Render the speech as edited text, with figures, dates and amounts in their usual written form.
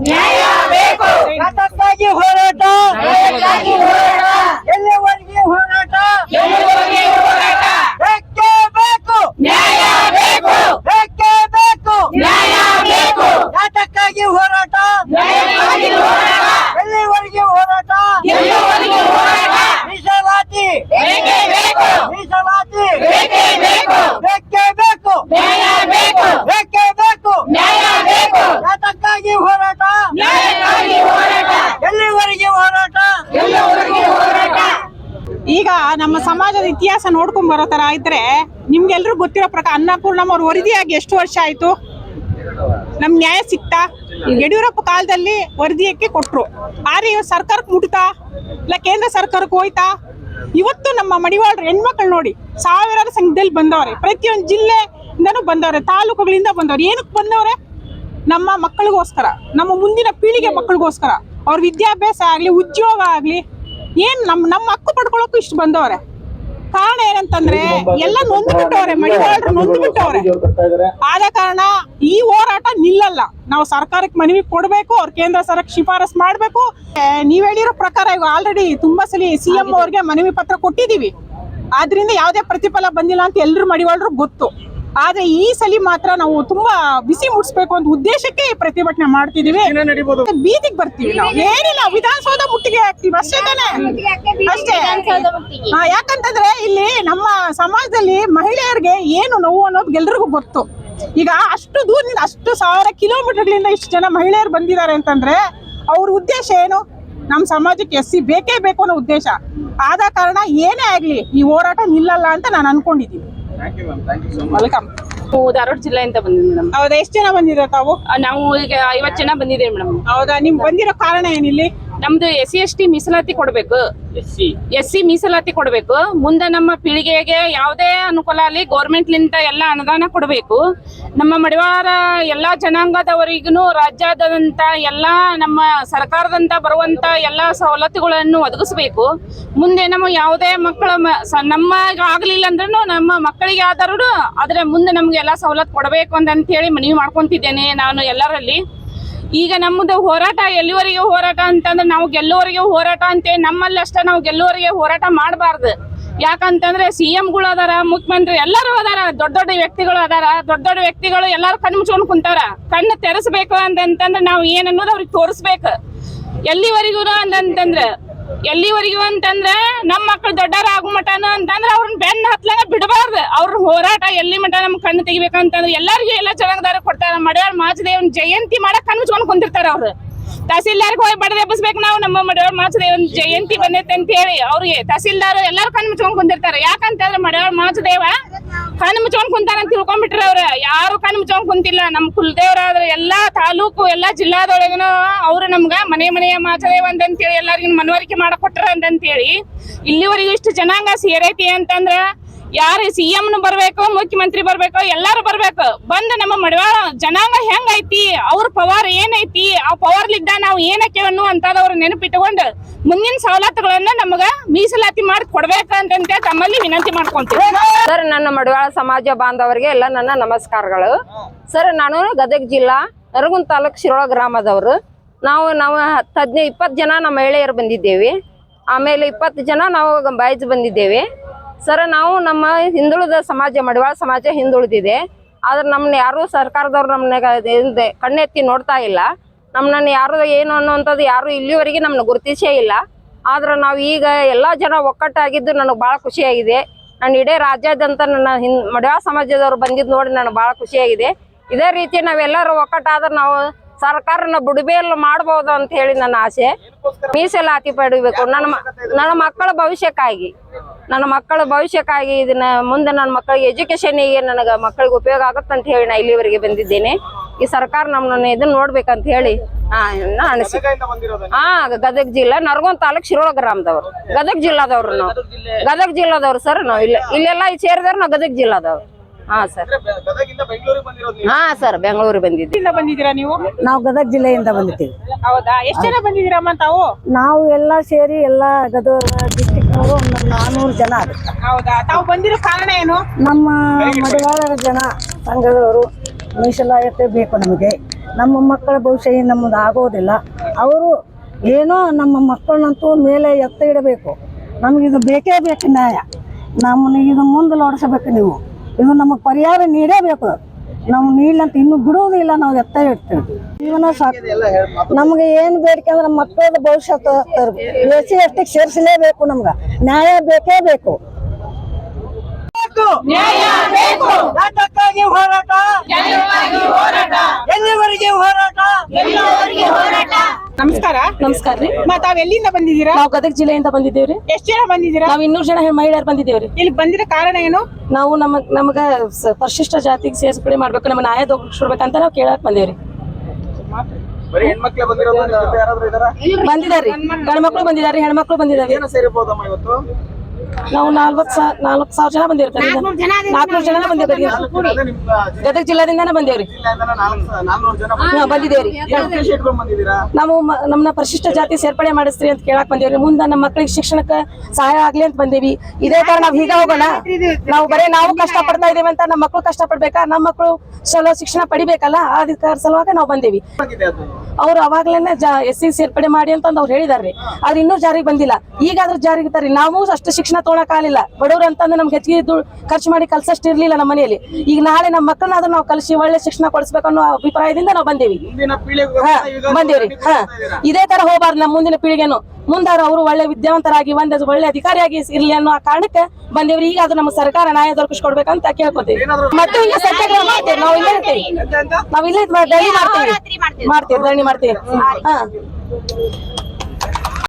ನ್ಯಾಯ ಬೇಕು. ಯಾತಕ್ಕಾಗಿ ಹೋರಾಟ, ಎಲ್ಲಿವರೆಗೆ ಹೋರಾಟ, ಬೇಕೇ ಬೇಕು, ನ್ಯಾಯ ಬೇಕು. ಬೇಕೇ ಬೇಕು, ನ್ಯಾಯ ಬೇಕು. ಯಾತಕ್ಕಾಗಿ ಹೋರಾಟ, ಎಲ್ಲಿವರೆಗೆ ಹೋರಾಟ, ಎಲ್ಲಿವರೆಗೆ ಹೋರಾಟ, ಮೀಸಲಾತಿ ಬೇಕೇ ಬೇಕು. ಮೀಸಲಾತಿ ಬೇಕೇ ಬೇಕು. ಬೇಕೇ ಬೇಕು, ನ್ಯಾಯ ಬೇಕು. ಬೇಕೇ ಬೇಕು, ನ್ಯಾಯ ಬೇಕು. ಯಾತಕ್ಕಾಗಿ ಹೋರಾಟ, ನ್ಯಾಯಕ್ಕಾಗಿ ಹೋರಾಟ, ಎಲ್ಲಿವರೆಗೆ ಹೋರಾಟ. ಎಲ್ಲಿವರೆಗೆ ಹೋರಾಟ. ಈಗ ನಮ್ಮ ಸಮಾಜದ ಇತಿಹಾಸ ನೋಡ್ಕೊಂಡ್ ಬರೋ ತರ ಇದ್ರೆ ನಿಮ್ಗೆಲ್ರೂ ಗೊತ್ತಿರೋ ಪ್ರಕಾರ ಅನ್ನಪೂರ್ಣಮ್ಮ ಅವ್ರ ವರದಿಯಾಗಿ ಎಷ್ಟು ವರ್ಷ ಆಯ್ತು? ನಮ್ ನ್ಯಾಯ ಸಿಕ್ತಾ? ಯಡಿಯೂರಪ್ಪ ಕಾಲದಲ್ಲಿ ವರದಿಯಕ್ಕೆ ಕೊಟ್ರು, ಆದ್ರೆ ಇವ್ ಸರ್ಕಾರಕ್ಕೆ ಮುಟ್ತಾ ಇಲ್ಲ ಕೇಂದ್ರ ಸರ್ಕಾರಕ್ಕೆ ಹೋಯ್ತಾ? ಇವತ್ತು ನಮ್ಮ ಮಡಿವಾಳರ ಹೆಣ್ಮಕ್ಳು ನೋಡಿ ಸಾವಿರಾರು ಸಂಖ್ಯೆಯಲ್ಲಿ ಬಂದವ್ರೆ, ಪ್ರತಿಯೊಂದು ಜಿಲ್ಲೆಯಿಂದನೂ ಬಂದವ್ರೆ, ತಾಲೂಕುಗಳಿಂದ ಬಂದವ್ರೆ. ಏನಕ್ಕೆ ಬಂದವ್ರೆ? ನಮ್ಮ ಮಕ್ಕಳಿಗೋಸ್ಕರ, ನಮ್ಮ ಮುಂದಿನ ಪೀಳಿಗೆ ಮಕ್ಕಳಿಗೋಸ್ಕರ, ಅವ್ರ ವಿದ್ಯಾಭ್ಯಾಸ ಆಗ್ಲಿ, ಉದ್ಯೋಗ ಆಗ್ಲಿ, ಏನ್ ನಮ್ಮ ಹಕ್ಕು ಪಡ್ಕೊಳಕ್ಕೂ ಇಷ್ಟು ಬಂದವ್ರೆ. ಕಾರಣ ಏನಂತಂದ್ರೆ ಎಲ್ಲ ನೊಂದ್ಬಿಟ್ಟವ್ರೆ, ಮಡಿವಾಳರು ನೊಂದ್ಬಿಟ್ಟವ್ರೆ. ಆದ ಕಾರಣ ಈ ಹೋರಾಟ ನಿಲ್ಲಲ್ಲ. ನಾವು ಸರ್ಕಾರಕ್ಕೆ ಮನವಿ ಕೊಡ್ಬೇಕು, ಅವ್ರ ಕೇಂದ್ರ ಸರ್ಕಾರ ಶಿಫಾರಸ್ ಮಾಡ್ಬೇಕು. ನೀವ್ ಹೇಳಿರೋ ಪ್ರಕಾರ ಈಗ ಆಲ್ರೆಡಿ ತುಂಬಾ ಸಲ ಸಿಎಂ ಅವ್ರಿಗೆ ಮನವಿ ಪತ್ರ ಕೊಟ್ಟಿದೀವಿ, ಆದ್ರಿಂದ ಯಾವ್ದೇ ಪ್ರತಿಫಲ ಬಂದಿಲ್ಲ ಅಂತ ಎಲ್ರು ಮಡಿವಾಳರು ಗೊತ್ತು. ಆದ್ರೆ ಈ ಸಲ ಮಾತ್ರ ನಾವು ತುಂಬಾ ಬಿಸಿ ಮುಟ್ಸ್ಬೇಕು ಅಂತ ಉದ್ದೇಶಕ್ಕೆ ಈ ಪ್ರತಿಭಟನೆ ಮಾಡ್ತಿದೀವಿ. ಬೀದಿಗೆ ಬರ್ತೀವಿ, ನಾವು ಏನಿಲ್ಲ ವಿಧಾನಸೌಧ ಮುಟ್ಟಿಗೆ ಹಾಕ್ತಿವಿ ಅಷ್ಟೇ ತಾನೆ, ಅಷ್ಟೇ. ಯಾಕಂತಂದ್ರೆ ಇಲ್ಲಿ ನಮ್ಮ ಸಮಾಜದಲ್ಲಿ ಮಹಿಳೆಯರಿಗೆ ಏನು ನೋವು ಅನ್ನೋದು ಎಲ್ರಿಗೂ ಗೊತ್ತು. ಈಗ ಅಷ್ಟು ದೂರದಿಂದ, ಅಷ್ಟು 1000 ಕಿಲೋಮೀಟರ್ಗಳಿಂದ ಇಷ್ಟು ಜನ ಮಹಿಳೆಯರು ಬಂದಿದ್ದಾರೆ ಅಂತಂದ್ರೆ ಅವ್ರ ಉದ್ದೇಶ ಏನು? ನಮ್ಮ ಸಮಾಜಕ್ಕೆ ಎಸ್ಸಿ ಬೇಕೇ ಬೇಕು ಅನ್ನೋ ಉದ್ದೇಶ. ಆದ ಕಾರಣ ಏನೇ ಆಗ್ಲಿ ಈ ಹೋರಾಟ ನಿಲ್ಲಲ್ಲ ಅಂತ ನಾನು ಅನ್ಕೊಂಡಿದ್ದೀನಿ. ವೆಲ್ಕಮ್. ಧಾರವಾಡ ಜಿಲ್ಲೆಯಿಂದ ಬಂದಿದ್ದೀವಿ ಮೇಡಮ್. ಹೌದಾ, ಎಷ್ಟು ಜನ ಬಂದಿರೋ ತಾವು? ನಾವು ಈಗ 50 ಜನ ಬಂದಿದ್ದೇವೆ ಮೇಡಮ್. ಹೌದಾ, ನಿಮ್ ಬಂದಿರೋ ಕಾರಣ ಏನಿಲ್ಲಿ? ನಮ್ದು SC/ST ಮೀಸಲಾತಿ ಕೊಡ್ಬೇಕು, SC ಮೀಸಲಾತಿ ಕೊಡ್ಬೇಕು. ಮುಂದೆ ನಮ್ಮ ಪೀಳಿಗೆಗೆ ಯಾವುದೇ ಅನುಕೂಲ ಆಗಲಿ ಗೌರ್ಮೆಂಟ್ ಲಿಂದ ಎಲ್ಲ ಅನುದಾನ ಕೊಡಬೇಕು. ನಮ್ಮ ಮಡಿವಾಳ ಎಲ್ಲಾ ಜನಾಂಗದವರಿಗೂ ರಾಜ್ಯಾದ್ಯಂತ ಎಲ್ಲಾ ನಮ್ಮ ಸರ್ಕಾರದಂತ ಬರುವಂತ ಎಲ್ಲಾ ಸವಲತ್ತುಗಳನ್ನು ಒದಗಿಸಬೇಕು. ಮುಂದೆ ನಮ್ಮ ಯಾವುದೇ ಮಕ್ಕಳ ನಮ್ಮ ಆಗ್ಲಿಲ್ಲ ಅಂದ್ರೂ ನಮ್ಮ ಮಕ್ಕಳಿಗೆ ಆದರೂ ಆದ್ರೆ ಮುಂದೆ ನಮ್ಗೆ ಎಲ್ಲಾ ಸವಲತ್ತು ಕೊಡಬೇಕು ಅಂತ ಹೇಳಿ ಮನವಿ ಮಾಡ್ಕೊಂತಿದ್ದೇನೆ ನಾನು ಎಲ್ಲರಲ್ಲಿ. ಈಗ ನಮ್ಮದು ಹೋರಾಟ ಎಲ್ಲಿವರೆಗೆ ಹೋರಾಟ ಅಂತಂದ್ರೆ ನಾವು ಗೆಲ್ಲುವರೆಗೆ ಹೋರಾಟ ಅಂತ ನಮ್ಮಲ್ಲಿ ಅಷ್ಟೇ, ನಾವು ಗೆಲ್ಲುವರೆಗೆ ಹೋರಾಟ ಮಾಡಬಾರ್ದು. ಯಾಕಂತಂದ್ರೆ CM-ಗಳು ಅದಾರ, ಮುಖ್ಯಮಂತ್ರಿ ಎಲ್ಲರೂ ಅದಾರ, ದೊಡ್ಡ ದೊಡ್ಡ ವ್ಯಕ್ತಿಗಳು ಅದಾರ. ದೊಡ್ಡ ದೊಡ್ಡ ವ್ಯಕ್ತಿಗಳು ಎಲ್ಲಾರು ಕಣ್ಣು ಮುಚ್ಕೊಂಡು ಕುಂತಾರ. ಕಣ್ಣು ತೆರೆಸ್ಬೇಕು ಅಂತಂದ್ರೆ ನಾವು ಏನನ್ನೋದು ಅವ್ರಿಗೆ ತೋರಿಸ್ಬೇಕು. ಎಲ್ಲಿವರೆಗೂ ಅಂತಂದ್ರೆ ನಮ್ಮ ಮಕ್ಕಳು ದೊಡ್ಡರ ಆಗೋ ಮಟನ ಅಂತಂದ್ರೆ ಅವ್ರನ್ನ ಬೆನ್ನ ಹತ್ಲಂಗ ಬಿಡಬಾರ್ದು. ಅವ್ರ ಹೋರಾಟ ಎಲ್ಲಿ ಮಟ ನಮ್ ಕಣ್ಣು ತೆಗಿಬೇಕಂತಂದ್ರೆ ಎಲ್ಲರಿಗೂ ಎಲ್ಲ ಜನಾಂಗದಾರ ಕೊಡ್ತಾರ. ಮಡಿವಾಳ ಮಾಚದೇವನ್ ಜಯಂತಿ ಮಾಡಕ್ ಕಣ್ಣು ಮುಚ್ಕೊಂಡು ಕುಂತಿರ್ತಾರ. ಅವ್ರು ತಹಸೀಲ್ದಾರ್ಗೆ ಹೋಗಿ ಬಡದೆ ಎಬ್ಬಿಸ್ಬೇಕು, ನಾವು ನಮ್ಮ ಮಡಿವಾಳ ಮಾಚದೇವನ್ ಜಯಂತಿ ಬಂದೈತೆ ಅಂತ ಹೇಳಿ ಅವ್ರಿಗೆ ತಹಸೀಲ್ದಾರ್ ಎಲ್ಲಾರು ಕಣ್ಣು ಮುಚ್ಕೊಂಡು ಕುಂತಿರ್ತಾರೆ. ಯಾಕಂತಂದ್ರೆ ಮಡಿವಾಳ ಮಾಚದೇವ ಕಣ್ಣು ಮುಚ್ಕೊಂಡು ಕುಂತಾರ ಅಂತ ತಿಳ್ಕೊಂಡ್ಬಿಟ್ರ. ಅವ್ರ ಯಾರು ಕಣ್ಣು ಮುಚ್ಕೊಂಡು ಕುಂತಿಲ್ಲ. ನಮ್ ಕುಲದೇವರಾದ್ರೆ ಎಲ್ಲಾ ತಾಲೂಕು ಎಲ್ಲಾ ಜಿಲ್ಲಾದೊಳಗನು ಅವ್ರು ನಮ್ಗ ಮನೆಯ ಮಾಚದೇವ ಅಂತೇಳಿ ಎಲ್ಲರಿಗೂ ಮನವರಿಕೆ ಮಾಡಕೊಟ್ರ ಅಂತೇಳಿ ಇಲ್ಲಿವರೆಗೂ ಇಷ್ಟು ಜನಾಂಗ ಸೇರೈತಿ ಅಂತಂದ್ರ ಯಾರು CM-ನು ಬರ್ಬೇಕು, ಮುಖ್ಯಮಂತ್ರಿ ಬರ್ಬೇಕು, ಎಲ್ಲಾರು ಬರ್ಬೇಕು. ಬಂದ್ ನಮ್ಮ ಮಡಿವಾಳ ಜನಾಂಗ ಹೆಂಗೈತಿ, ಅವ್ರ ಪವರ್ ಏನೈತಿ, ಆ ಪವರ್ಲಿದ್ದ ನಾವು ಏನಕ್ಕೆ ಅಂತದವ್ರ ನೆನಪಿಟ್ಟುಕೊಂಡು ಮುಂದಿನ ಸವಲತ್ತುಗಳನ್ನ ನಮಗ ಮೀಸಲಾತಿ ಮಾಡಿ ಕೊಡ್ಬೇಕಂತ ತಮ್ಮಲ್ಲಿ ವಿನಂತಿ ಮಾಡ್ಕೊಂತೀವಿ. ಸರ್, ನನ್ನ ಮಡಿವಾಳ ಸಮಾಜ ಬಾಂಧವರಿಗೆ ಎಲ್ಲ ನನ್ನ ನಮಸ್ಕಾರಗಳು. ಸರ್, ನಾನು ಗದಗ ಜಿಲ್ಲಾ ನರಗುಂದ ತಾಲೂಕು ಶಿರೋಳ ಗ್ರಾಮದವರು. ನಾವು 20 ಜನ ನಮ್ಮ ಮಹಿಳೆಯರು ಬಂದಿದ್ದೇವೆ. ಆಮೇಲೆ 20 ಜನ ನಾವು ಬಾಯ್ಸ್ ಬಂದಿದ್ದೇವೆ. ಸರ್, ನಾವು ನಮ್ಮ ಹಿಂದುಳಿದ ಸಮಾಜ, ಮಡಿವಾಳ ಸಮಾಜ ಹಿಂದುಳಿದಿದೆ. ಆದ್ರೆ ನಮ್ಮನ್ನ ಯಾರು ಸರ್ಕಾರದವ್ರು ನಮ್ಮನ್ನ ಕಣ್ಣೆತ್ತಿ ನೋಡ್ತಾ ಇಲ್ಲ. ನಮ್ಮನ್ನ ಯಾರು ಏನು ಅನ್ನುವಂಥದ್ದು ಯಾರು ಇಲ್ಲಿವರೆಗೆ ನಮ್ಮನ್ನ ಗುರುತಿಸೇ ಇಲ್ಲ. ಆದ್ರೆ ನಾವು ಈಗ ಎಲ್ಲ ಜನ ಒಕ್ಕಟ್ಟಾಗಿದ್ದು ನನಗೆ ಭಾಳ ಖುಷಿಯಾಗಿದೆ. ನಾನು ಇಡೀ ರಾಜ್ಯಾದ್ಯಂತ ನನ್ನ ಮಡಿವಾಳ ಸಮಾಜದವ್ರು ಬಂದಿದ್ದು ನೋಡಿ ನನಗೆ ಭಾಳ ಖುಷಿಯಾಗಿದೆ. ಇದೇ ರೀತಿ ನಾವೆಲ್ಲರೂ ಒಕ್ಕಟ್ಟಾದ್ರೆ ನಾವು ಸರ್ಕಾರನ ಬುಡಬೇಲ್ ಮಾಡ್ಬೋದು ಅಂತ ಹೇಳಿ ನನ್ನ ಆಸೆ. ಮೀಸಲಾತಿ ಪಡಿಬೇಕು ನನ್ನ ಮಕ್ಕಳ ಭವಿಷ್ಯಕ್ಕಾಗಿ ಇದನ್ನ ಮುಂದೆ ನನ್ನ ಮಕ್ಕಳಿಗೆ ಎಜುಕೇಶನ್ಗೆ ನನಗೆ ಮಕ್ಕಳಿಗೆ ಉಪಯೋಗ ಆಗುತ್ತೆ ಅಂತ ಹೇಳಿ ನಾ ಇಲ್ಲಿವರೆಗೆ ಬಂದಿದ್ದೇನೆ. ಈ ಸರ್ಕಾರ ನಮ್ಮನ್ನ ಇದನ್ನ ನೋಡ್ಬೇಕಂತ ಹೇಳಿ ಅನಿಸಿ. ಗದಗ ಜಿಲ್ಲಾ ನರಗುಂದ ತಾಲೂಕು ಶಿರೋಳ ಗ್ರಾಮದವ್ರು, ಗದಗ ಜಿಲ್ಲಾದವ್ರು ಸರ್. ನಾವು ಇಲ್ಲೆಲ್ಲ ಸೇರಿದವ್ರು ನಾವು ಗದಗ ಜಿಲ್ಲಾದವ್ರು. ಸರ್, ಬೆಂಗಳೂರಿಗೆ ಬಂದಿದ್ದೀರಾ ನೀವು? ನಾವು ಗದಗ ಜಿಲ್ಲೆಯಿಂದ ಬಂದಿದ್ದೀವಿ. ಹೌದಾ, ಎಷ್ಟು ಜನ ಬಂದಿದ್ದೀರಮ್ಮ ತಾವು? ನಾವು ಎಲ್ಲ ಸೇರಿ ಎಲ್ಲ ಗದಗ ಡಿಸ್ಟಿಕ್ನವರು 400 ಜನ ಆಗುತ್ತೆ. ಹೌದಾ, ತಾವು ಬಂದಿರೋ ಕಾರಣ ಏನು? ನಮ್ಮ ಮಡಿವಾಳರ ಜನ ಸಂಘದವರು ಮೀಸಲಾತಿ ಬೇಕು ನಮಗೆ. ನಮ್ಮ ಮಕ್ಕಳ ಭವಿಷ್ಯ ನಮ್ಮದು ಆಗೋದಿಲ್ಲ. ಅವರು ಏನೋ ನಮ್ಮ ಮಕ್ಕಳನ್ನಂತೂ ಮೇಲೆ ಎತ್ತ ಇಡಬೇಕು. ನಮಗಿದು ಬೇಕೇ ಬೇಕು ನ್ಯಾಯ. ನಮ್ಮನ್ನ ಇದು ಮುಂದೆ ನೋಡಿಸಬೇಕು. ನೀವು ಇದು ನಮಗೆ ಪರಿಹಾರ ನೀಡೇಬೇಕು. ನಾವು ನೀಡಲಂತ ಇನ್ನೂ ಬಿಡುವುದಿಲ್ಲ. ನಾವು ಎತ್ತ ಇಡ್ತೀವಿ. ಜೀವನ ಸಾಕು. ನಮಗೆ ಏನು ಬೇಡಿಕೆ ಅಂದ್ರೆ ಮಕ್ಕಳ ಭವಿಷ್ಯತ್ತು SC ST ಸೇರಿಸಲೇಬೇಕು. ನಮ್ಗೆ ನ್ಯಾಯ ಬೇಕೇ ಬೇಕು. ನ್ಯಾಯ ಬೇಕು. ಯಾತಕ್ಕಾಗಿ ಹೋರಾಟ? ನ್ಯಾಯಕ್ಕಾಗಿ ಹೋರಾಟ. ಎಲ್ಲಿವರೆಗೆ ಹೋರಾಟ? ಎಲ್ಲಿವರೆಗೆ ಹೋರಾಟ? ನಮಸ್ಕಾರ. ನಮಸ್ಕಾರ ರೀ. ತಾವ್ ಎಲ್ಲಿಂದ ಬಂದಿದ್ದೀರಾ? ನಾವು ಗದಗ ಜಿಲ್ಲೆಯಿಂದ ಬಂದಿದ್ದೇವ್ರಿ. ಎಷ್ಟ್ ಜನ ಬಂದಿದ್ದೀರಾ? ನಾವು 200 ಜನ ಮಹಿಳೆಯರು ಬಂದಿದ್ದೇವ್ರಿ. ಇಲ್ಲಿ ಬಂದಿರೋ ಕಾರಣ ಏನು? ನಾವು ನಮಗ ಪರಿಶಿಷ್ಟ ಜಾತಿಗೆ ಸೇರ್ಪಡೆ ಮಾಡ್ಬೇಕು, ನಮ್ಮ ನ್ಯಾಯ ದೊರಕಿಸ್ಕೊಡ್ಬೇಕಂತ ನಾವು ಕೇಳಕ್ ಬಂದೇವ್ರಿ. ಬಂದಿದಾರ್ರಿ, ಗಂಡ್ಮಕ್ಳು ಬಂದಿದಾರಿ, ಹೆಣ್ಮಕ್ಳು ಬಂದಿದಾರಿ. ನಾವು 4,000 ಜನ ಬಂದಿರ್ತಾರೆ. 400 ಜನ ಬಂದಿದ್ದೀವಿ. ಗದಗ ಜಿಲ್ಲಾದಿಂದಾನೇ ಬಂದೇವ್ರಿ. ಬಂದಿದ್ದೇವ್ರಿ. ನಾವು ನಮ್ಮನ್ನ ಪರಿಶಿಷ್ಟ ಜಾತಿ ಸೇರ್ಪಡೆ ಮಾಡಿಸ್ರಿ ಅಂತ ಕೇಳಕ್ ಬಂದೇವ್ರಿ. ಮುಂದೆ ನಮ್ಮ ಮಕ್ಕಳಿಗೆ ಶಿಕ್ಷಣಕ್ಕೆ ಸಹಾಯ ಆಗ್ಲಿ ಅಂತ ಬಂದೇವಿ. ಇದೇ ತರ ನಾವ್ ಹೀಗ ಹೋಗೋಣ. ನಾವು ಕಷ್ಟ ಪಡ್ತಾ ಇದೀವಿ ಅಂತ ನಮ್ಮ ಮಕ್ಕಳು ಕಷ್ಟ ಪಡ್ಬೇಕಾ? ನಮ್ಮ ಮಕ್ಕಳು ಚಲೋ ಶಿಕ್ಷಣ ಪಡಿಬೇಕಲ್ಲ, ಅದಕ್ಕೆ ಸಲುವಾಗಿ ನಾವು ಬಂದೇವಿ. ಅವ್ರು ಅವಾಗ್ಲೇನೆ SC ಸೇರ್ಪಡೆ ಮಾಡಿ ಅಂತ ಅವ್ರು ಹೇಳಿದಾರ್ರಿ. ಆದ್ರೆ ಇನ್ನೂ ಜಾರಿಗೆ ಬಂದಿಲ್ಲ. ಈಗಾದ್ರೂ ಜಾರಿಗೆ ತರ್ರಿ. ನಾವು ಅಷ್ಟು ಶಿಕ್ಷಣ ತೊಗೊಳಕಾಗಲಿಲ್ಲ. ಬಡವ್ರು ಅಂತಂದ್ರೆ ನಮ್ಗೆ ಹೆಚ್ಚಿಗೆ ಖರ್ಚು ಮಾಡಿ ಕಲ್ಸಷ್ಟು ಇರ್ಲಿಲ್ಲ ನಮ್ಮ ಮನೆಯಲ್ಲಿ. ಈಗ ನಾಳೆ ನಮ್ಮ ಮಕ್ಕಳನ್ನಾದ್ರೂ ನಾವು ಕಲಿಸಿ ಒಳ್ಳೆ ಶಿಕ್ಷಣ ಕೊಡಿಸ್ಬೇಕು ಅನ್ನೋ ಅಭಿಪ್ರಾಯದಿಂದ ನಾವು ಬಂದೇವಿ. ಬಂದೇವ್ರಿ. ಇದೇ ತರ ಹೋಗ್ಬಾರ್ದು ನಮ್ಮ ಮುಂದಿನ ಪೀಳಿಗೆನು. ಮುಂದಾರು ಅವರು ಒಳ್ಳೆ ವಿದ್ಯಾವಂತರಾಗಿ ಒಳ್ಳೆ ಅಧಿಕಾರಿಯಾಗಿ ಇರ್ಲಿ ಅನ್ನೋ ಕಾರಣಕ್ಕೆ ಬಂದೇವ್ರಿ. ಈಗ ಅದು ನಮ್ಮ ಸರ್ಕಾರ ನ್ಯಾಯ ದೊರಕಿಸ್ಕೊಡ್ಬೇಕಂತ ಕೇಳ್ಕೊತೀವಿ. ಮತ್ತೆ ಈಗ ಸತ್ಯಾಗ್ರಹ ಮಾಡ್ತೇವೆ. ನಾವು ಇಲ್ಲೇ ಇರ್ತೀವಿ. ನಾವು ಇಲ್ಲೇ ಧರಣಿ ಮಾಡ್ತೀವಿ. ಧರಣಿ ಮಾಡ್ತೀವಿ.